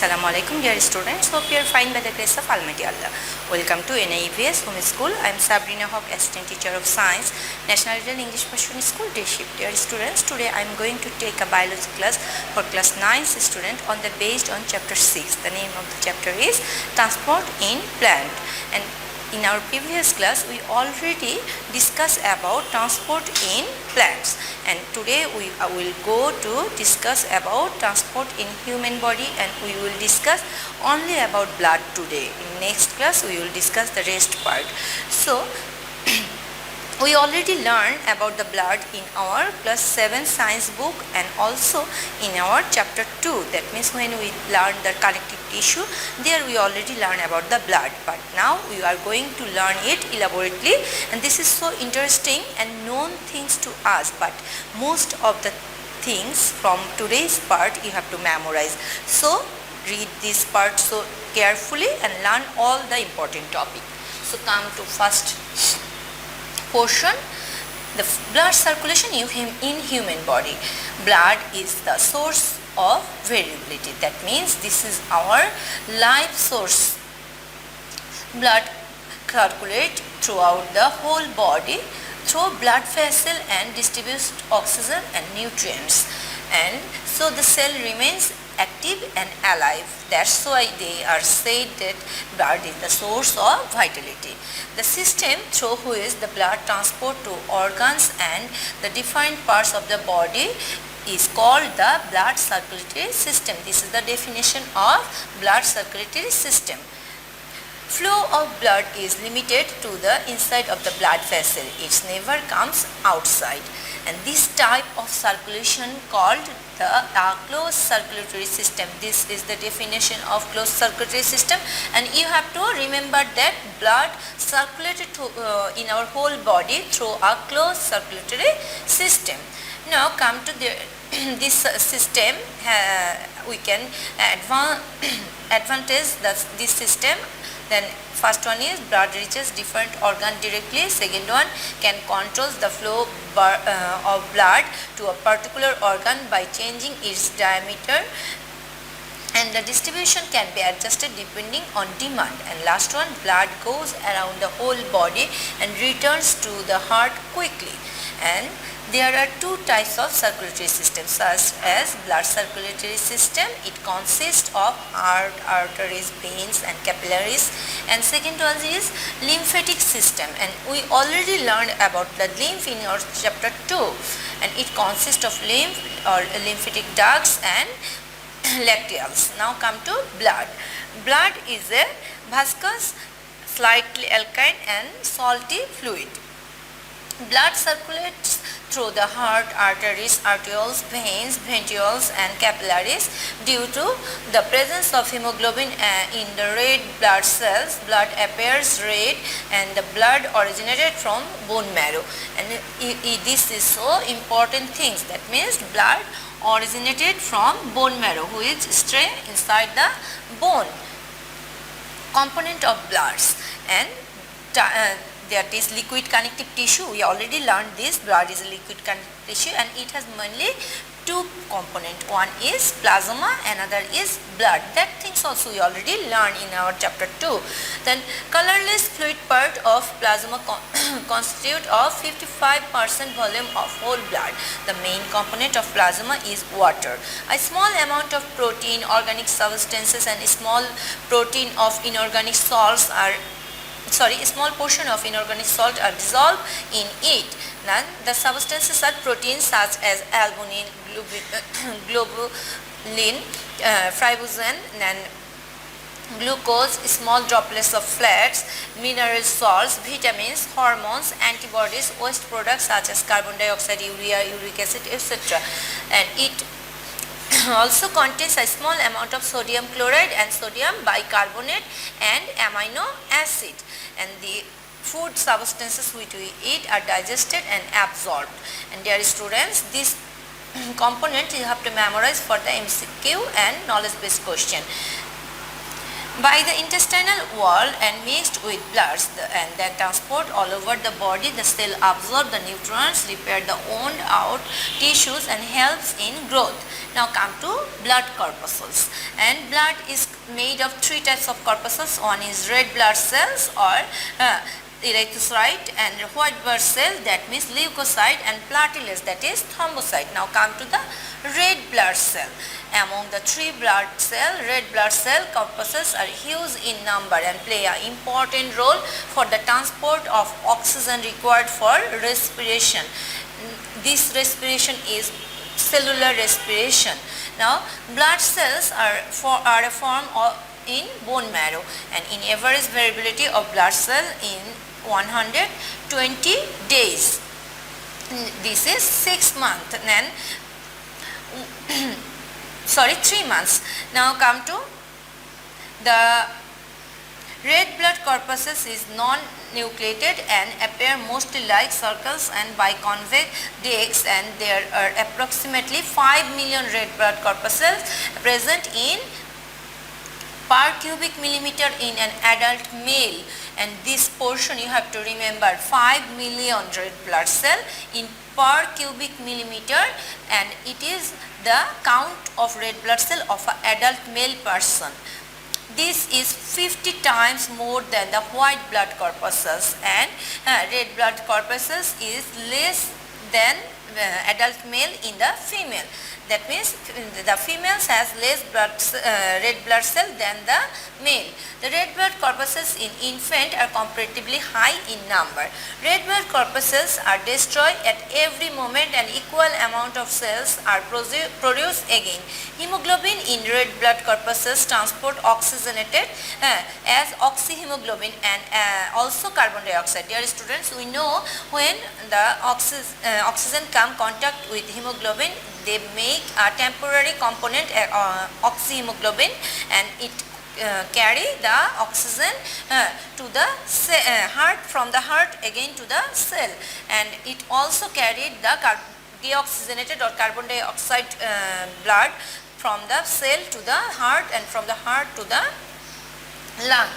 Assalamu alaikum dear students. Hope you are fine by the grace of Almighty Allah. Welcome to NIEVS Home School. I am Sabrina Hawk, Assistant Teacher of Science, National Regional English Version School Day Shift. Dear students, today I am going to take a biology class for class 9 student based on chapter 6. The name of the chapter is Transport in Plant. And in our previous class, we already discussed about transport in plants, and today we will go to discuss about transport in human body, and we will discuss only about blood today. In next class, we will discuss the rest part. So, we already learned about the blood in our class 7 science book and also in our chapter 2. That means when we learned the connective tissue, there we already learned about the blood. But now we are going to learn it elaborately, and this is so interesting and known things to us. But most of the things from today's part you have to memorize. So read this part so carefully and learn all the important topic. So come to first portion, the blood circulation in human body. Blood is the source of variability. That means this is our life source. Blood circulates throughout the whole body through blood vessel and distributes oxygen and nutrients, and so the cell remains active and alive. That's why they are said that blood is the source of vitality. The system through which the blood transport to organs and the different parts of the body is called the blood circulatory system. This is the definition of blood circulatory system. Flow of blood is limited to the inside of the blood vessel. It never comes outside. And this type of circulation called the closed circulatory system. This is the definition of closed circulatory system, and you have to remember that blood circulated in our whole body through a closed circulatory system. Now come to this system. We can advantage this system. Then first one is blood reaches different organ directly. Second one can control the flow of blood to a particular organ by changing its diameter, and the distribution can be adjusted depending on demand. And last one, blood goes around the whole body and returns to the heart quickly. And there are two types of circulatory systems, such as blood circulatory system. It consists of heart, arteries, veins and capillaries. And second one is lymphatic system, and we already learned about the lymph in our chapter 2, and it consists of lymph or lymphatic ducts and lacteals. Now come to blood. Blood is a viscous, slightly alkaline and salty fluid. Blood circulates through the heart, arteries, arterioles, veins, ventricles and capillaries. Due to the presence of hemoglobin in the red blood cells, blood appears red, and the blood originated from bone marrow. And this is so important things. That means blood originated from bone marrow, which stay inside the bone. Component of bloods, and that is liquid connective tissue. We already learned this. Blood is a liquid connective tissue, and it has mainly two components. One is plasma, another is blood. That things also we already learned in our chapter 2. Then colorless fluid part of plasma constitute of 55% volume of whole blood. The main component of plasma is water. A small amount of protein, organic substances and a small protein of inorganic salts are a small portion of inorganic salt are dissolved in it. Then the substances are proteins such as albumin, globulin, fibrosin, and glucose, small droplets of fats, mineral salts, vitamins, hormones, antibodies, waste products such as carbon dioxide, urea, uric acid, etc. And it also contains a small amount of sodium chloride and sodium bicarbonate and amino acid. And the food substances which we eat are digested and absorbed. And dear students, this component you have to memorize for the MCQ and knowledge based question. By the intestinal wall and mixed with bloods and then transport all over the body, the cell absorb the nutrients, repair the worn out tissues and helps in growth. Now come to blood corpuscles, and blood is made of three types of corpuscles. One is red blood cells or erythrocyte, and white blood cell, that means leukocyte, and platelets, that is thrombocyte. Now come to the red blood cell. Among the three blood cell, red blood cell corpuscles are huge in number and play an important role for the transport of oxygen required for respiration. This respiration is cellular respiration. Now blood cells are a form of in bone marrow, and in average variability of blood cell in 120 days. This is 6 months, and 3 months. Now come to the red blood corpuscles is non-nucleated and appear mostly like circles and biconvex discs, and there are approximately 5 million red blood corpuscles present in per cubic millimeter in an adult male, and this portion you have to remember, 5 million red blood cell in per cubic millimeter, and it is the count of red blood cell of an adult male person. This is 50 times more than the white blood corpuscles, and red blood corpuscles is less than adult male in the female. That means the females has less red blood cell than the male. The red blood corpuscles in infant are comparatively high in number. Red blood corpuscles are destroyed at every moment, and equal amount of cells are produced again. Hemoglobin in red blood corpuscles transport oxygenated as oxyhemoglobin, and also carbon dioxide. Dear students, we know when the oxygen come contact with hemoglobin, they make a temporary component oxyhemoglobin, and it carry the oxygen to the heart, from the heart again to the cell, and it also carried the deoxygenated or carbon dioxide blood from the cell to the heart, and from the heart to the lung.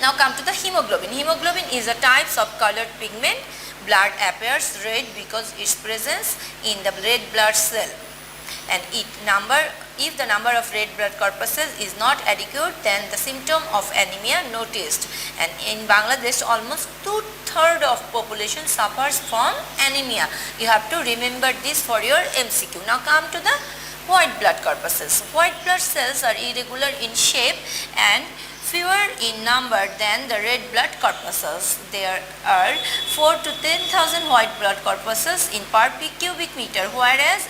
Now come to the hemoglobin. Hemoglobin is a type of colored pigment. Blood appears red because its presence in the red blood cell, and if the number of red blood corpuscles is not adequate, then the symptom of anemia noticed. And in Bangladesh, almost 2/3 of population suffers from anemia. You have to remember this for your MCQ. Now come to the white blood corpuscles. White blood cells are irregular in shape and fewer in number than the red blood corpuscles. There are 4 to 10,000 white blood corpuscles in per cubic meter, whereas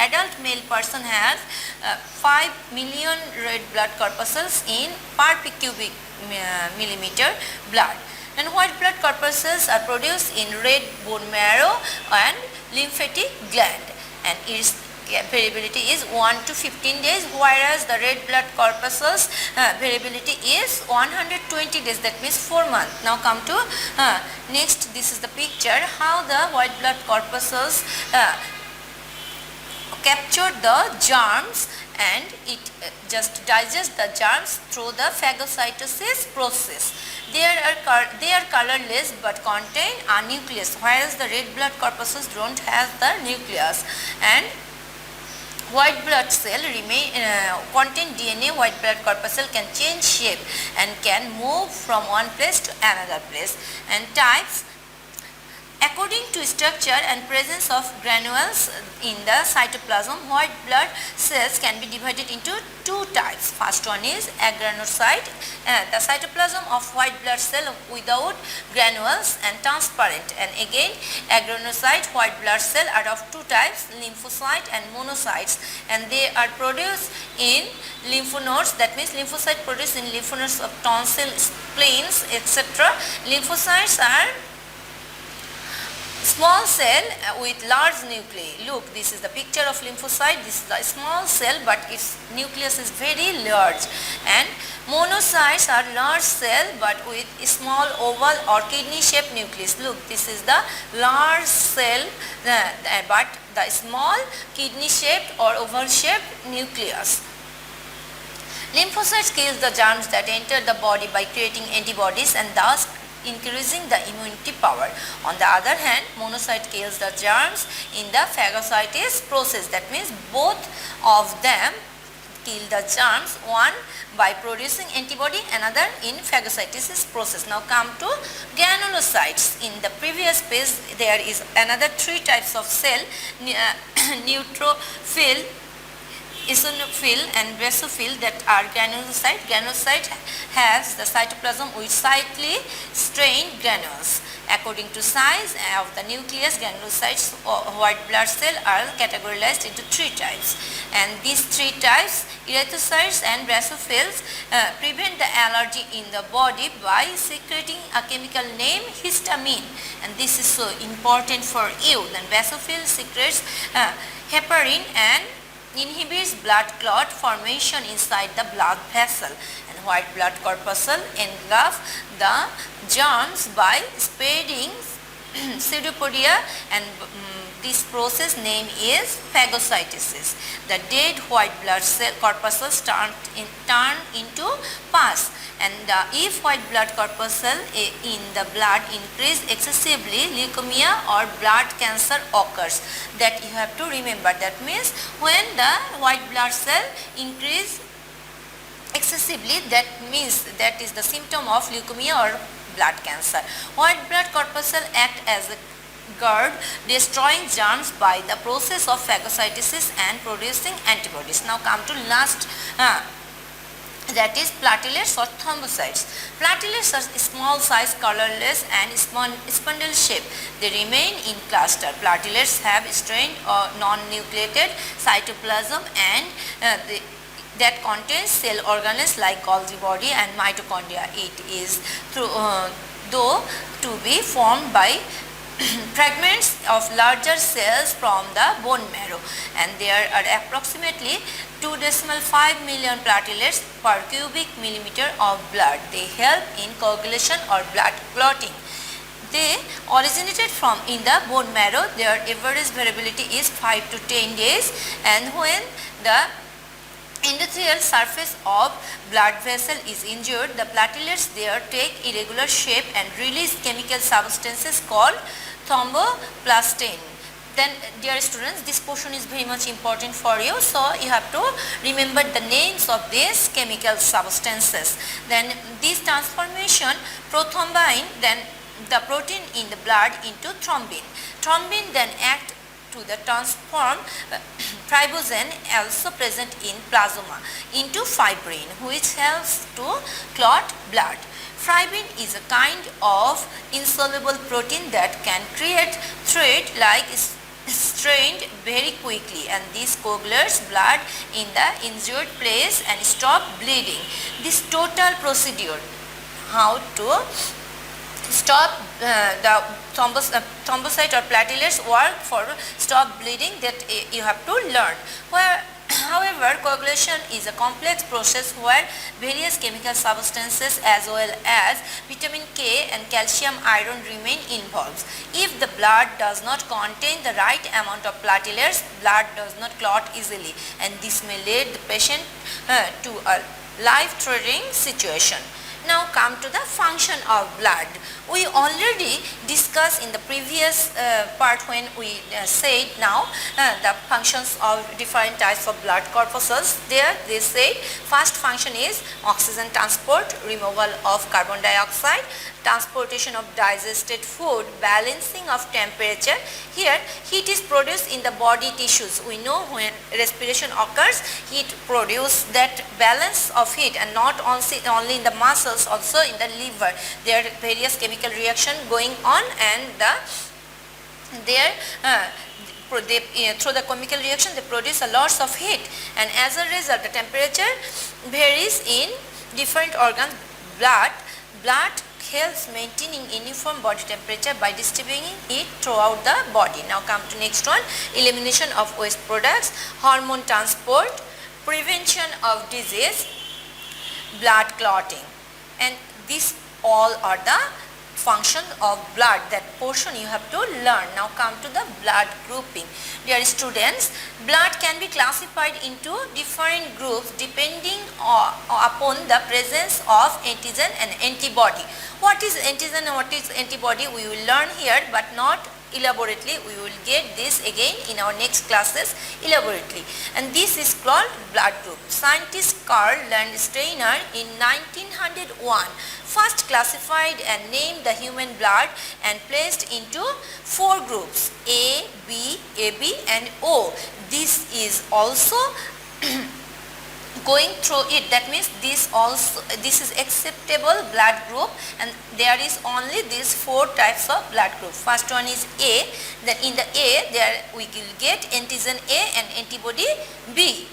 adult male person has 5 million red blood corpuscles in per cubic millimeter blood. And white blood corpuscles are produced in red bone marrow and lymphatic gland, and its variability is 1 to 15 days, whereas the red blood corpuscles variability is 120 days, that means 4 months. Now come to next, this is the picture how the white blood corpuscles capture the germs, and it just digests the germs through the phagocytosis process. They are colorless but contain a nucleus, whereas the red blood corpuscles don't have the nucleus. And white blood cell contain DNA. White blood corpuscle can change shape and can move from one place to another place. And types: according to structure and presence of granules in the cytoplasm, white blood cells can be divided into 2 types. First one is agranulocyte, the cytoplasm of white blood cell without granules and transparent. And again, agranulocyte white blood cell are of 2 types, lymphocyte and monocytes, and they are produced in lymph nodes. That means lymphocyte produced in lymph nodes of tonsil, spleens, etc. Lymphocytes are small cell with large nuclei. Look, this is the picture of lymphocyte. This is a small cell, but its nucleus is very large. And monocytes are large cell but with a small oval or kidney shaped nucleus. Look, this is the large cell but the small kidney shaped or oval shaped nucleus. Lymphocytes kill the germs that enter the body by creating antibodies, and thus increasing the immunity power. On the other hand, monocyte kills the germs in the phagocytosis process. That means both of them kill the germs, one by producing antibody, another in phagocytosis process. Now come to granulocytes. In the previous page there is another three types of cell, neutrophil, eosinophil and basophil, that are granulocyte. Granulocyte has the cytoplasm with slightly strained granules. According to size of the nucleus, granulocytes or white blood cell are categorized into three types, and these three types, erythrocytes and basophils, prevent the allergy in the body by secreting a chemical named histamine, and this is so important for you. Then basophil secretes heparin and inhibits blood clot formation inside the blood vessel, and white blood corpuscle engulf the germs by spreading pseudopodia, and this process name is phagocytosis. The dead white blood cell corpuscles turn into pus, and if white blood corpuscle in the blood increase excessively, leukemia or blood cancer occurs. That you have to remember. That means when the white blood cell increase excessively, that means that is the symptom of leukemia or blood cancer. White blood corpuscle act as a guard, destroying germs by the process of phagocytosis and producing antibodies. Now come to last, that is platelets or thrombocytes. Platelets are small size, colorless and spindle shape. They remain in cluster. Platelets have strained or non-nucleated cytoplasm and that contains cell organelles like Golgi body and mitochondria. It is though to be formed by fragments of larger cells from the bone marrow, and there are approximately 2.5 million platelets per cubic millimeter of blood. They help in coagulation or blood clotting. They originated from in the bone marrow. Their average variability is 5 to 10 days, and when the endothelial surface of blood vessel is injured, the platelets there take irregular shape and release chemical substances called thromboplastin. Then dear students, this portion is very much important for you, so you have to remember the names of these chemical substances. Then this transformation prothrombin, then the protein in the blood into thrombin. Thrombin then act to the transform fibrogen, also present in plasma, into fibrin, which helps to clot blood. Fibrin is a kind of insoluble protein that can create thread like strained very quickly, and this coagulates blood in the injured place and stop bleeding. This total procedure, how to stop the thrombocyte or platelets work for stop bleeding, that you have to learn. However, coagulation is a complex process where various chemical substances as well as vitamin K and calcium iron remain involved. If the blood does not contain the right amount of platelets, blood does not clot easily, and this may lead the patient to a life-threatening situation. Now come to the function of blood. We already discussed in the previous part when we said now the functions of different types of blood corpuscles. There they say first function is oxygen transport, removal of carbon dioxide, transportation of digested food, balancing of temperature. Here heat is produced in the body tissues. We know when respiration occurs, heat produces that balance of heat, and not only in the muscles, also in the liver. There are various chemical reaction going on, and through the chemical reaction they produce a lots of heat, and as a result the temperature varies in different organs. Blood helps maintaining uniform body temperature by distributing it throughout the body. Now come to next one, elimination of waste products, hormone transport, prevention of disease, blood clotting, and these all are the function of blood. That portion you have to learn. Now come to the blood grouping. Dear students, blood can be classified into different groups depending upon the presence of antigen and antibody. What is antigen and what is antibody we will learn here, but not elaborately. We will get this again in our next classes elaborately. And this is called blood group. Scientist Karl Landsteiner in 1901 first classified and named the human blood and placed into 4 groups: A, B, AB and O. This is also going through it, that means this is acceptable blood group, and there is only these 4 types of blood group. First one is A. Then in the A there we will get antigen A and antibody B.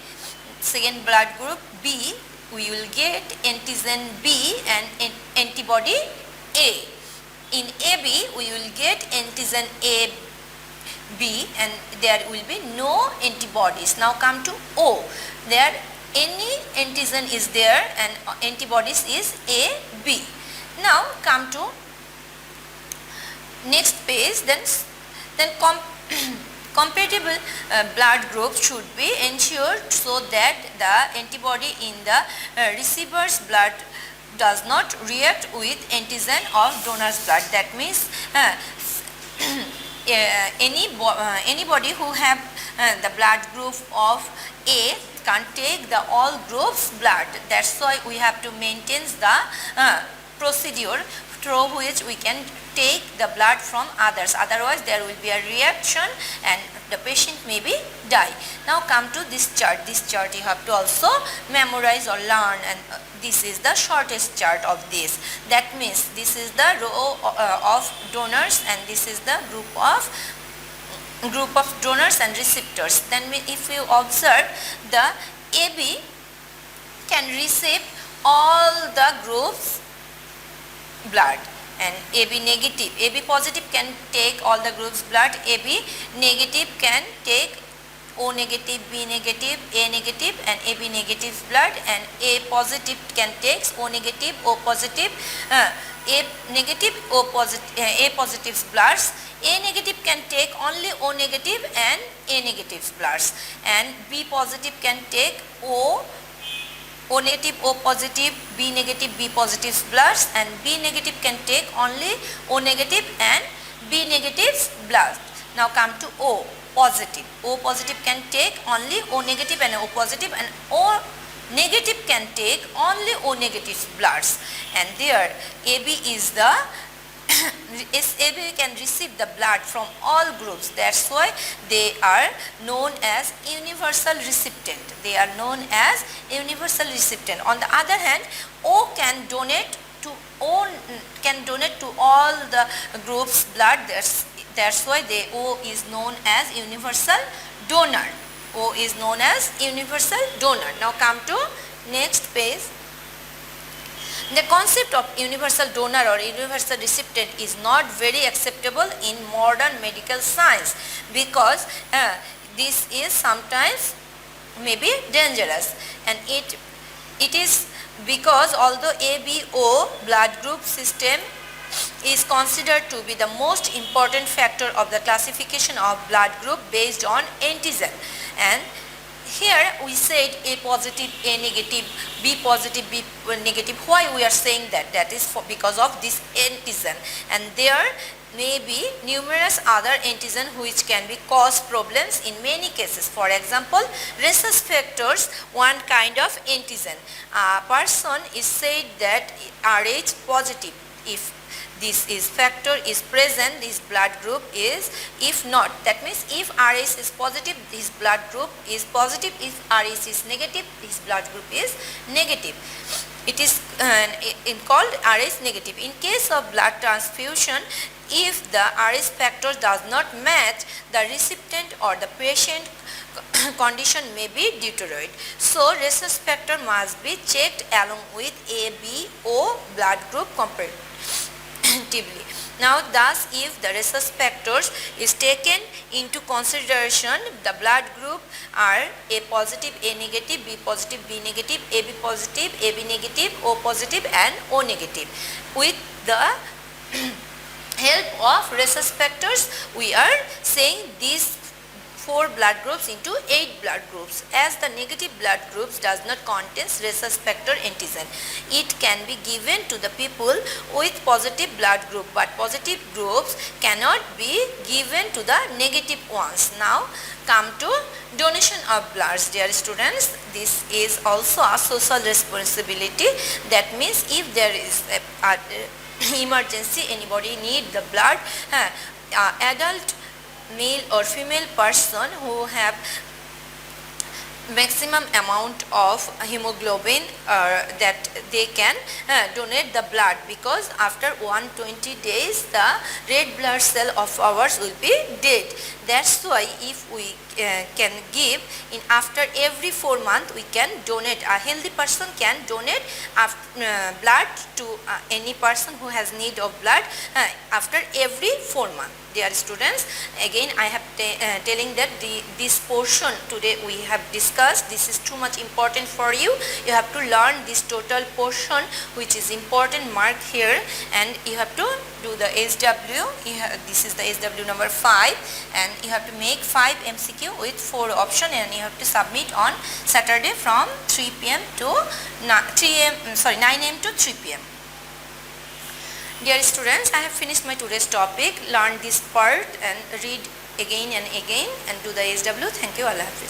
Second blood group B, we will get antigen B and antibody A. In AB we will get antigen A B and there will be no antibodies. Now come to O. There any antigen is there and antibodies is A, B. Now come to next page. Then compatible blood group should be ensured so that the antibody in the receiver's blood does not react with antigen of donor's blood. That means anybody who have the blood group of A can't take the all groups blood. That's why we have to maintain the procedure through which we can take the blood from others. Otherwise there will be a reaction and the patient may be die. Now come to this chart. This chart you have to also memorize or learn, and this is the shortest chart of this. That means this is the row of donors and this is the group of donors and receptors. Then if you observe, the AB can receive all the groups blood, and AB negative, AB positive can take all the groups blood, AB negative can take O negative, B negative, A negative and AB negative blood, and A positive can take O negative, O positive, A negative, O positive, A positive's bloods. A negative can take only O negative and A negative bloods, and B positive can take O negative, O positive, B negative, B positive bloods, and B negative can take only O negative and B negative's blood. Now come to O positive. O positive can take only O negative and O positive, and O negative can take only O negative bloods, and there AB is the AB can receive the blood from all groups. That's why they are known as universal recipient. They are known as universal recipient. On the other hand, O can donate to all the groups blood. That's why O is known as universal donor. O is known as universal donor. Now come to next page. The concept of universal donor or universal recipient is not very acceptable in modern medical science, because this is sometimes may be dangerous, and it is because although ABO blood group system is considered to be the most important factor of the classification of blood group based on antigen, and here we said A positive, A negative, B positive, B negative. Why we are saying that? That is because of this antigen, and there may be numerous other antigen which can be cause problems in many cases. For example, rhesus factors, one kind of antigen. A person is said that Rh positive. If this is factor is present, this blood group is. If not, that means if Rh is positive, this blood group is positive. If Rh is negative, this blood group is negative. It is called Rh negative. In case of blood transfusion, if the Rh factor does not match, the recipient or the patient condition may be deteriorate. So rhesus factor must be checked along with ABO blood group comparatively. Now thus, if the rhesus factors is taken into consideration, the blood group are A positive, A negative, B positive, B negative, AB positive, AB negative, O positive and O negative. With the help of rhesus factors, we are saying these 4 blood groups into 8 blood groups. As the negative blood groups does not contain rhesus factor antigen, it can be given to the people with positive blood group, but positive groups cannot be given to the negative ones. Now come to donation of bloods. Dear students, this is also a social responsibility. That means if there is a emergency, anybody need the blood, adult male or female person who have maximum amount of hemoglobin that they can donate the blood, because after 120 days the red blood cell of ours will be dead. That's why if we can give in after every 4 months, we can donate. A healthy person can donate blood to any person who has need of blood after every 4 months. Dear students, again I have telling that this portion today we have discussed, this is too much important for you. You have to learn this total portion, which is important, mark here, and you have to do the SW. This is the SW number 5, and you have to make 5 MCQ with 4 option, and you have to submit on Saturday from 3 p.m. to 9 a.m. to 3 p.m. Dear students, I have finished my today's topic. Learn this part and read again and again and do the SW. Thank you. Allah Hafiz.